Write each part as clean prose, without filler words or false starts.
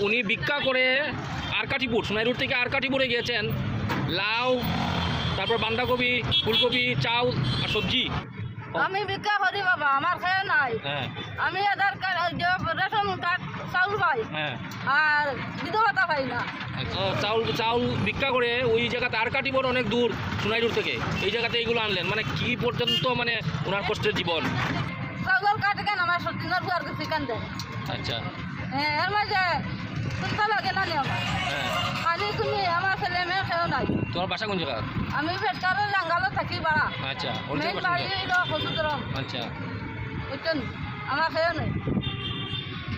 উনি ভিক্ষা করে আরকাটিপুর, সোনাইরুট থেকে আরকাটিপুরে গিয়েছেন লাউ, তারপর বাঁধাকপি, ফুলকপি, চাউল আর সবজি। আমি ভিক্ষা করি বাবা, আমার খেয়ে নাই। হ্যাঁ আমি আধার কার্ড রেশন কার্ড চাউল পাই হ্যাঁ। আর বিধবাতা পাই না। চাউল চাউল ভিক্ষা করে ওই জায়গাতে আরকাটিপুর অনেক দূর সোনাইরুট থেকে, এই জায়গাতে এইগুলো আনলেন, মানে কি পর্যন্ত মানে ওনার কষ্টের জীবন। চাউল কাটে কেন আমার সত্যিকার বুয়ার কাছে কেন দেয়? আচ্ছা হ্যাঁ, এর মাঝে চিন্তা লাগে না নি আমার। হ্যাঁ। খালি তুমি আমার ছেলে মেয়ে খেয়েও নাই। তোমার বাসা কোন জায়গা? আমি পেটকারের লাঙ্গালো থাকি বাড়া। আচ্ছা ওর মেন থেকে বাড়ি কচুতর, আচ্ছা বুঝছেন? আমার খেয়েও নাই,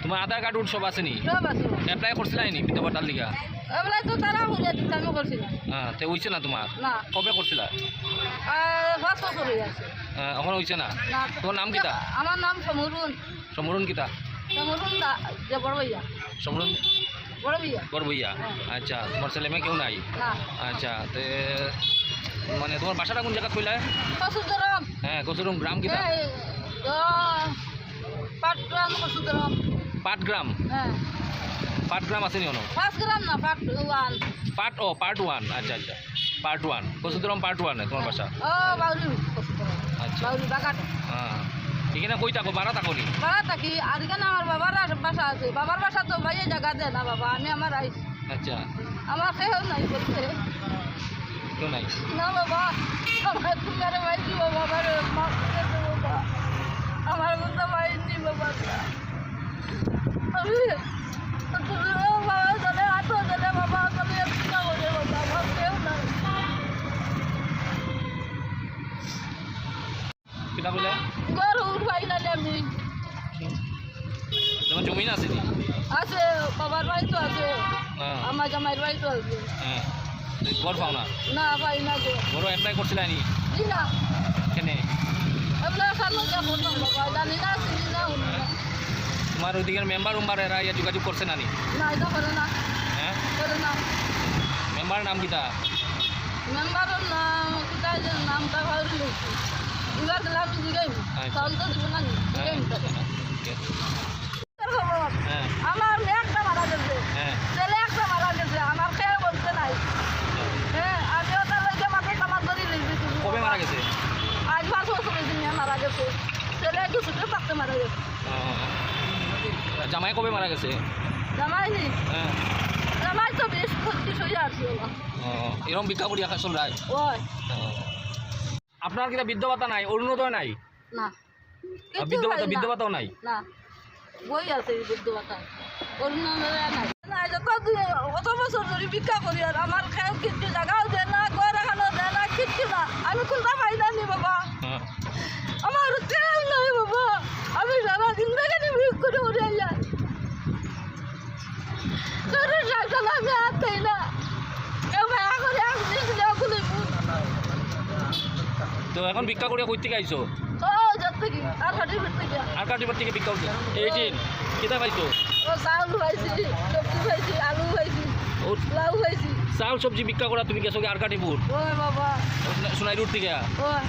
তোমার আধার কার্ড উঠ সব আসেনি? সব আছে। অ্যাপ্লাই করছিলাই নি বিধবা তার লিগা? এগুলাই তো তারা ঘুরে দিচ্ছে, আমি করছি না। হ্যাঁ তো হইছে না তোমার? না, কবে করছিলা? 5 বছর হয়ে আছে। এখন হইছে না? না। তোমার নাম কিতা? আমার নাম সমরুন। সমরুন কিতা? সমরুন যে বড় ভাইয়া, সমরুন বড় ভাইয়া। বড় ভইয়া। আচ্ছা তোমার ছেলে মেয়ে কেউ নাই? না, আচ্ছা তে মানে তোমার বাসাটা কোন জায়গা কইলা? কচুতর। হ্যাঁ কচুরুম গ্রাম কিতা? পাটগ্রাম কচুতর। পাটগ্রাম? হ্যাঁ, পাটগ্রাম আছে নি? 5 গ্রাম না, পাট 1। পার্ট 1। আচ্ছা আচ্ছা পার্ট 1 কচুরুম পার্ট 1 তোমার বাসা? ও বাউরি কচুতর, আচ্ছা বাউরি বাগাট। হ্যাঁ এখানে কই থাকো? বাড়া থাকো নি? বাড়া থাকি। আর এখানে আমার বাবার বাসা আছে। বাবার বাসা তো ভাই জায়গা দেয় না বাবা, আমি আমার আইস। আচ্ছা আমার খেয়েও নাই বলছে। কেউ নাই? না বাবা, আমার তুলারে ভাই দিব বাবা রে, মাফ করে দে বাবা, আমার মতো ভাই নি বাবা। আমি বাবা চলে হাত চলে বাবা, চলে চিন্তা করে বাবা, আমার কেউ নাই। কিতা বলে? ঘর উঠবাই না আমি। তোমার জমিন আছে নি? আছে, বাবার বাড়ি তো আছে, হ্যাঁ আমার জামাইয়ের বাড়ি তো আছে। হ্যাঁ ঘর পাও না? না পাই না তো। ঘর অ্যাপ্লাই করছিলাই নি? জি না, কেনে? এগুলো সামনে যা বললাম বাবা, জানি না, চিনি না, উনি না। তোমার ওইদিকের মেম্বার এরা ইয়া যোগাযোগ করছে না নি? না, এটা করে না, হ্যাঁ করে না। মেম্বার নাম কিতা? মেম্বারের নাম কোথায় যে নামটা ভালো লেগেছে, এবার দিলে আমি জিগাইব, চাউল তো দিব না, জিগাইব তাকে। হ্যাঁ আমার মেয়ে একটা মারা গেছে, হ্যাঁ ছেলে একটা মারা গেছে, আমার খেয়ে বলতে নাই। হ্যাঁ, আমিও তার লইকে মাঠে কামার ধরি লেগেছি। কবে মারা গেছে? আজ 5 বছর হয়েছে মেয়ে মারা গেছে, ছেলে একটু ছুটে থাকতে মারা গেছে। জামাই কবে মারা গেছে? জামাইনি, হ্যাঁ জামাই তো 20-25 হয়ে আছে বাবা। এরকম ভিক্ষা করি চল রায়। ওই আপনার কিনা বৃদ্ধ ভাতা নাই? অরুণোদয় নাই? না, বৃদ্ধ ভাতাও নাই? না, বই আছে বুদ্ধ ভাতা, অরুণোদয় নাই। না, অত বছর ধরে ভিক্ষা করি আর আমার খেয়ে কিচ্ছু জায়গাও দেয় না, ঘর এখানেও দেয় না, কিচ্ছু না। আমি কোনটা পাইলাম নি বাবা, হ্যাঁ আমার তেল নাই বাবা, আমি সারা জিন্দগি ভিক করে উড়ে যাই। শরীর সাইকেল আমি হাত দেই না, কেউ ভাড়া করে আসলে ওগুলো তো এখন ভিক্ষা করিয়া কই থেকে আইছো? ও যাতে কি আর সার্টিফিকেট থেকে আরকাটিপুর থেকে ভিক্ষা করছে 18 কিতা পাইছো? ও চাউল পাইছি, সবজি পাইছি, আলু পাইছি, ও লাউ পাইছি। চাউল সবজি ভিক্ষা করা তুমি গেছো আরকাটিপুর ওই বাবা, সোনাইরুট থেকে? ওই